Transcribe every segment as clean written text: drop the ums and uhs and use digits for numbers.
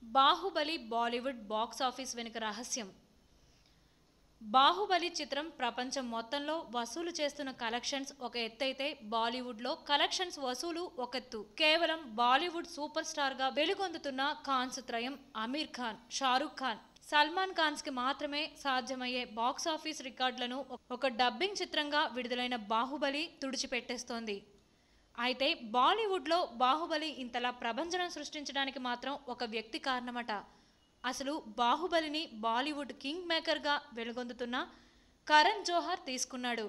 Baahubali Bollywood box office వెనుక రహస్యం. బాహుబలి చిత్రం ప్రపంచం మొత్తంలో వసూలు చేస్తున్న కలెక్షన్స్ ఒక ఎత్తైతే బాలీవుడ్లో కలెక్షన్స్ వసూలు ఒక ఎత్తు. కేవలం బాలీవుడ్ సూపర్ స్టార్గా వెలుగొందుతున్న ఖాన్స్ త్రయం అమీర్ ఖాన్, షారూక్ ఖాన్, సల్మాన్ ఖాన్స్ కి మాత్రమే సాధ్యమయ్యే బాక్స్ ఆఫీస్ రికార్డులను ఒక డబ్బింగ్ చిత్రంగా విడుదలైన బాహుబలి తుడిచిపెట్టేస్తోంది. అయితే బాలీవుడ్లో బాహుబలి ఇంతలా ప్రభంజనం సృష్టించడానికి మాత్రం ఒక వ్యక్తి కారణమట. అసలు బాహుబలిని బాలీవుడ్ కింగ్ మేకర్గా వెలుగొందుతున్న కరణ్ జోహార్ తీసుకున్నాడు.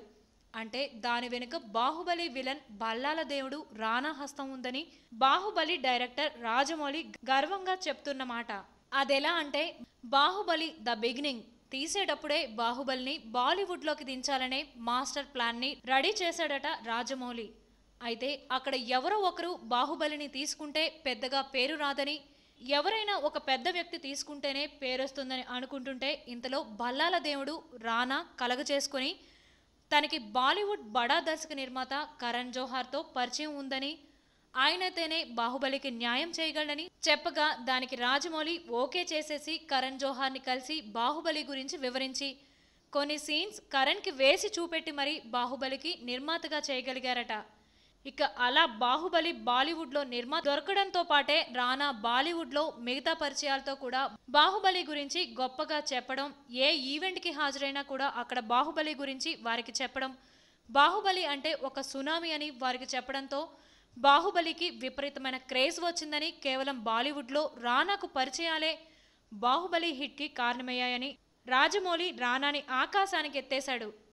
అంటే దాని వెనుక బాహుబలి విలన్ బల్లాల దేవుడు రానా హస్తం ఉందని బాహుబలి డైరెక్టర్ రాజమౌళి గర్వంగా చెప్తున్నమాట. అదెలా అంటే, బాహుబలి ద బిగినింగ్ తీసేటప్పుడే బాహుబలిని బాలీవుడ్లోకి దించాలనే మాస్టర్ ప్లాన్ని రెడీ చేశాడట రాజమౌళి. అయితే అక్కడ ఎవరో ఒకరు బాహుబలిని తీసుకుంటే పెద్దగా పేరు రాదని, ఎవరైనా ఒక పెద్ద వ్యక్తి తీసుకుంటేనే పేరొస్తుందని అనుకుంటుంటే ఇంతలో బల్లాల దేవుడు రానా కలగచేసుకొని తనకి బాలీవుడ్ బడా దర్శక నిర్మాత కరణ్ జోహార్తో పరిచయం ఉందని, ఆయనతోనే బాహుబలికి న్యాయం చేయగలడని చెప్పగా దానికి రాజమౌళి ఓకే చేసేసి కరణ్ జోహార్ని కలిసి బాహుబలి గురించి వివరించి కొన్ని సీన్స్ కరణ్కి వేసి చూపెట్టి మరీ బాహుబలికి నిర్మాతగా చేయగలిగారట. ఇక అలా బాహుబలి బాలీవుడ్లో నిర్మాత దొరకడంతో పాటే రానా బాలీవుడ్లో మిగతా పరిచయాలతో కూడా బాహుబలి గురించి గొప్పగా చెప్పడం, ఏ ఈవెంట్కి హాజరైనా కూడా అక్కడ బాహుబలి గురించి వారికి చెప్పడం, బాహుబలి అంటే ఒక సునామీ అని వారికి చెప్పడంతో బాహుబలికి విపరీతమైన క్రేజ్ వచ్చిందని, కేవలం బాలీవుడ్లో రానాకు పరిచయాలే బాహుబలి హిట్కి కారణమయ్యాయని రాజమౌళి రానాని ఆకాశానికి ఎత్తేశాడు.